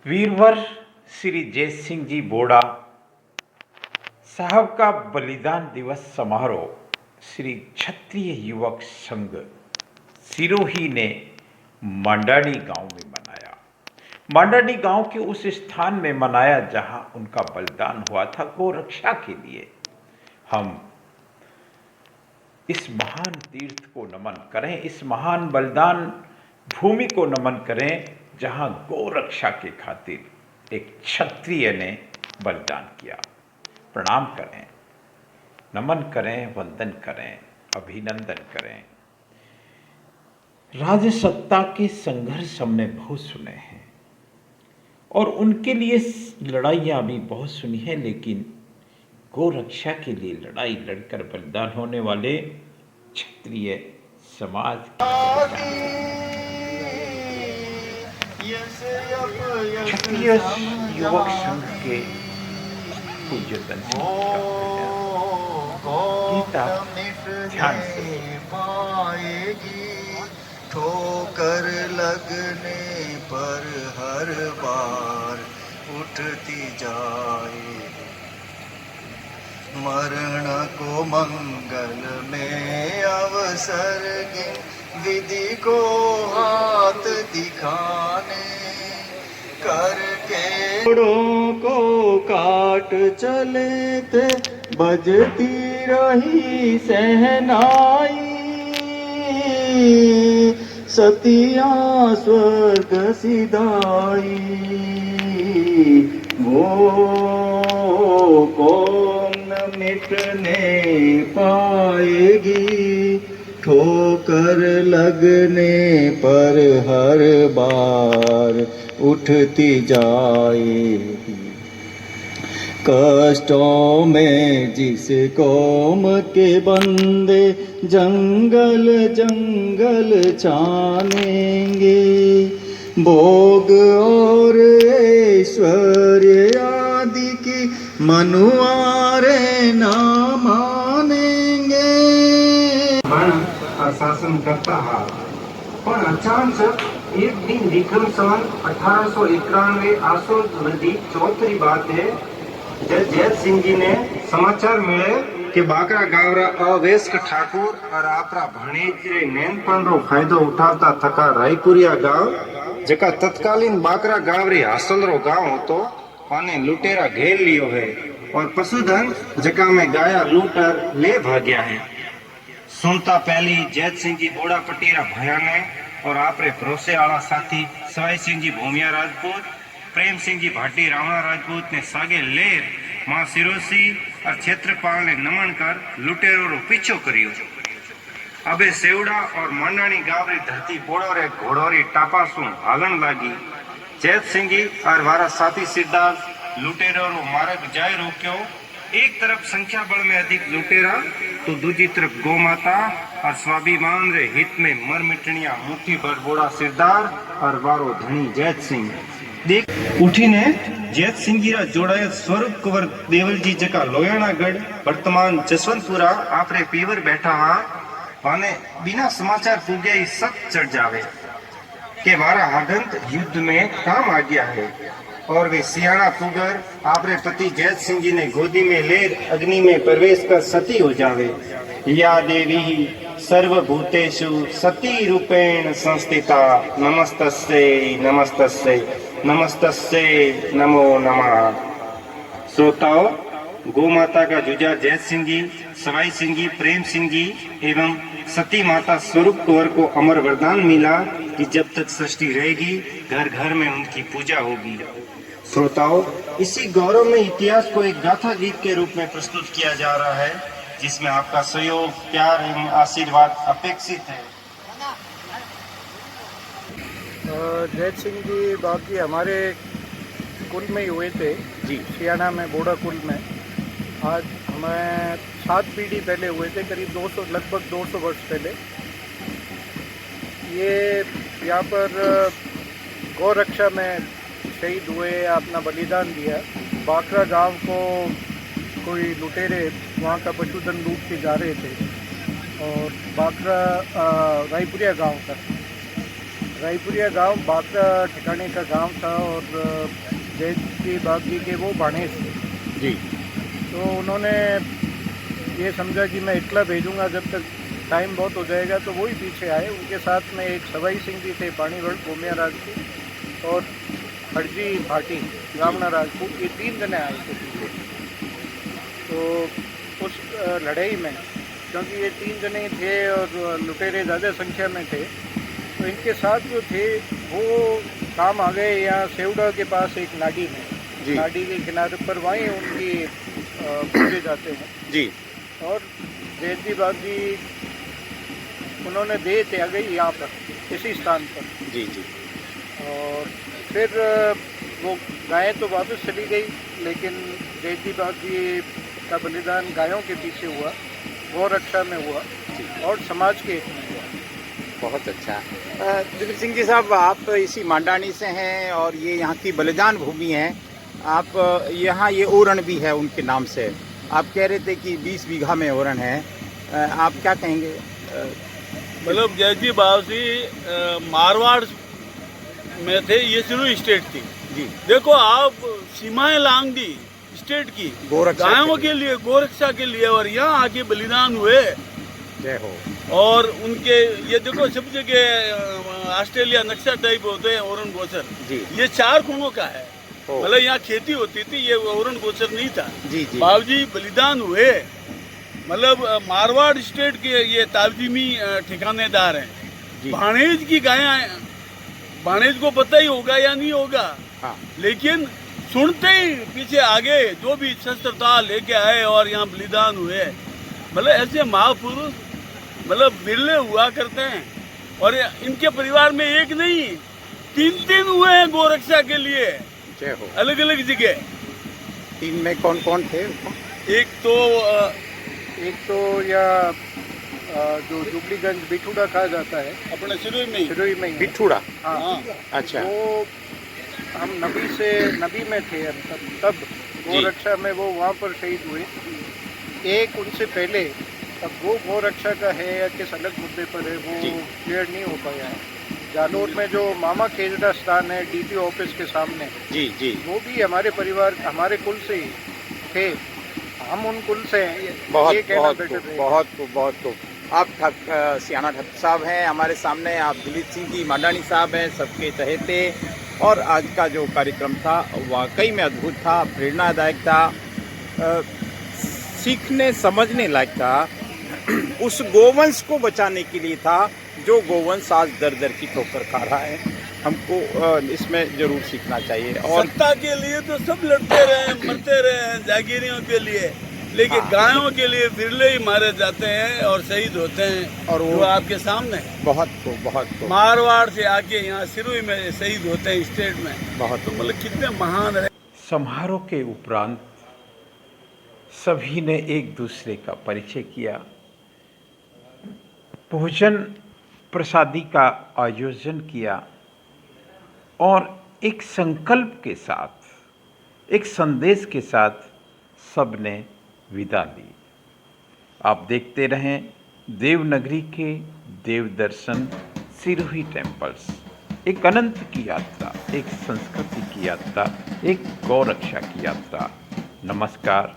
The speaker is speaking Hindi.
वीरवर श्री जय सिंह जी बोड़ा साहब का बलिदान दिवस समारोह श्री क्षत्रिय युवक संघ सिरोही ने मांडानी गांव में मनाया। मांडानी गांव के उस स्थान में मनाया जहां उनका बलिदान हुआ था गोरक्षा के लिए। हम इस महान तीर्थ को नमन करें, इस महान बलिदान भूमि को नमन करें जहां गोरक्षा के खातिर एक क्षत्रिय ने बलिदान किया। प्रणाम करें, नमन करें, वंदन करें, अभिनंदन करें। राजसत्ता के संघर्ष हमने बहुत सुने हैं और उनके लिए लड़ाइयाँ भी बहुत सुनी हैं, लेकिन गोरक्षा के लिए लड़ाई लड़कर बलिदान होने वाले क्षत्रिय समाज क्षत्रिय युवक संघ के पूज्यतन गीता ध्यान से पाएगी, ठोकर लगने पर हर बार उठती जाए। मरण को मंगल में अवसर विधि को हाथ दिखाने करके घोड़ों को काट चले थे, बजती रही सहनाई। सतिया स्वर्ग सिधाई, वो कौन मिटने पाएगी, ठोकर लगने पर हर बार उठती जाएगी। कष्टों में जिस कौम के बंदे जंगल जंगल छानेंगे, भोग और ऐश्वर्य आदि की मनुआरे ना मानेंगे। शासन करता है, पर अचानक एक दिन विक्रम सन 1891 आसो नदी 34 बात है, जब जैत सिंह जी ने समाचार मिले कि बाकरा गावरा अवेस्क ठाकुर और आपरा भणेज रे नैनपण रो फायदो उठावता थका रायपुरिया गांव, जका तत्कालीन बाकरा गावरी हासिल रो गांव होतो, आने लुटेरा घेर लियो है और पशुधन जका में गाया लूटर ले भाग्या है। सुनता पहली जैत सिंह जी बोड़ा पटीरा भया ने और आपरे भरोसे आला साथी सवाई सिंह जी भूमिया राजपूत, प्रेम सिंह जी भाटी रावणा राजपूत ने सागे लेर मां सिरोसी और क्षेत्रपाल ने नमन कर लुटेरो रो पीछो करियो। अबे सेवड़ा और मांडानी गावरी धरती बोड़ो रे घोड़ोरी टापा सु हालन लागी। जैत सिंह जी और वारा साथी सिद्धार्थ लुटेरो रो मार्ग जाय रोक्यो। एक तरफ संख्या बल में अधिक लुटेरा तो दूसरी तरफ गौ माता और स्वाभिमान रे हित में मर मिटनिया मुट्ठी भर बोड़ा सिरदार और वारो धनी जैत सिंह देख उठीने जैत सिंह जी रा जोड़ाया स्वरूप कुंवर देवल जी जका लोयाणागढ़ वर्तमान जसवंतपुरा आपरे पीवर बैठा हा, वाने बिना समाचार पूगे ही सब चढ़ जावे के वारा हागंत युद्ध में काम आ गया है। और वे सियाणा पुगर आपरे पति जैत सिंह जी ने गोदी में लेर अग्नि में प्रवेश कर सती हो जावे। या देवी सर्वभूतेषु सती रूपेण संस्थिता, नमस्तस्यै नमस्तस्यै नमस्तस्यै नमो नमः। श्रोताओं, गौ माता का जुजा जैत सिंह जी, सवाई सिंह जी, प्रेम सिंह जी एवं सती माता स्वरूप कुंवर को अमर वरदान मिला कि जब तक सृष्टि रहेगी घर घर में उनकी पूजा होगी। श्रोताओं, इसी गौरव में इतिहास को एक गाथा गीत के रूप में प्रस्तुत किया जा रहा है, जिसमें आपका सहयोग, प्यार एवं आशीर्वाद अपेक्षित है। जैत सिंह जी बाकी हमारे कुल में ही हुए थे जी, सियाना में बोड़ा कुल में। आज हमें 7 पीढ़ी पहले हुए थे, करीब 200 लगभग 200 वर्ष पहले। ये यहाँ पर गौ रक्षा में शहीद हुए, अपना बलिदान दिया। बाकरा गांव को कोई लुटेरे वहाँ का पशुधन लूट के जा रहे थे और बाकरा रायपुरिया गांव का रायपुरिया गांव बागरा ठिकाने का गांव था और जयंती बागी के वो भाणेज थे जी। तो उन्होंने ये समझा कि मैं इकला भेजूंगा, जब तक टाइम बहुत हो जाएगा, तो वही पीछे आए। उनके साथ में एक सवाई सिंह जी थे, पानीगढ़ गोमिया राजपूत और हरजी भाटी रावणा राजपूत, ये 3 जने आए थे पीछे। तो उस लड़ाई में क्योंकि ये 3 जने थे और लुटेरे ज़्यादा संख्या में थे, तो इनके साथ जो थे वो काम आ गए यहाँ सेवड़ा के पास एक नाडी में, नाडी के किनारे पर, वहीं उनकी पूजे जाते हैं जी। और जयंती बागी उन्होंने दे त्याग गई यहाँ पर, इसी स्थान पर जी जी। और फिर वो गायें तो वापस चली गई, लेकिन जयंती बागी का बलिदान गायों के पीछे हुआ, गौ रक्षा में हुआ और समाज के हित में हुआ। बहुत अच्छा। दिलीप सिंह जी साहब, आप इसी मांडानी से हैं और ये यहाँ की बलिदान भूमि है। आप यहाँ ये ओरण भी है उनके नाम से। आप कह रहे थे कि 20 बीघा में ओरण है, आप क्या कहेंगे? मतलब जयंती बाजी मारवाड़ में थे, ये शुरू स्टेट थी जी। देखो आप सीमाएं लांग दी स्टेट की गायों के लिए, गोरक्षा के लिए, और यहाँ आके बलिदान हुए। जय हो। और उनके ये देखो सब जगह ऑस्ट्रेलिया नक्शा टाइप होते हैं ओरण गोचर जी। ये 4 कोणों का है, मतलब यहाँ खेती होती थी, ये ओरण गोचर नहीं था जी जी। बाबूजी बलिदान हुए, मतलब मारवाड़ स्टेट के ये तावजीमी ठिकानेदार हैं। भाणेज की गायें, भाणेज को पता ही होगा या नहीं होगा, हाँ। लेकिन सुनते ही पीछे आगे जो भी शस्त्र था लेके आए और यहाँ बलिदान हुए। मतलब ऐसे महापुरुष मतलब बिरले हुआ करते हैं, और इनके परिवार में एक नहीं 3 हुए हैं गोरक्षा के लिए, जय हो। अलग अलग जगह। 3 में कौन कौन थे? एक तो या जो जुबलीगंज बिठूड़ा कहा जाता है, अपने सिरोही में ही बिठूड़ा। हाँ। अच्छा। वो हम नबी में थे तब गोरक्षा में वो वहाँ पर शहीद हुए। एक उनसे पहले, अब वो गोरक्षा का है या किस अलग मुद्दे पर है वो क्लियर नहीं हो पाया है। जालोर में जो मामा खेजड़ा स्थान है डीपी ऑफिस के सामने, जी जी, वो भी हमारे परिवार, हमारे कुल से ही थे, हम उन कुल से हैं। बहुत ये कहना बेटर है। बहुत खूब। आप सियाना ठाकुर साहब हैं हमारे सामने, आप दिलीप सिंह जी मांडानी साहब हैं, सबके चहेते। और आज का जो कार्यक्रम था वाकई में अद्भुत था, प्रेरणादायक था, सीखने समझने लायक था। उस गोवंश को बचाने के लिए था जो गोवंश आज दर दर की ठोकर खा रहा है। हमको इसमें जरूर सीखना चाहिए। और सत्ता के लिए तो सब लड़ते रहे, मरते रहे हैं जागीरियों के लिए, लेकिन गायों के लिए बिरले ही मारे जाते हैं और शहीद होते हैं। और वो आपके सामने बहुत मारवाड़ से आके यहाँ सिरोही में शहीद होते हैं स्टेट में। बहुत मतलब कितने महान है। समारोह के उपरांत सभी ने एक दूसरे का परिचय किया, भोजन प्रसादी का आयोजन किया और एक संकल्प के साथ, एक संदेश के साथ सबने विदा ली। आप देखते रहें देवनगरी के देव दर्शन सिरोही टेम्पल्स, एक अनंत की यात्रा, एक संस्कृति की यात्रा, एक गौ रक्षा की यात्रा। नमस्कार।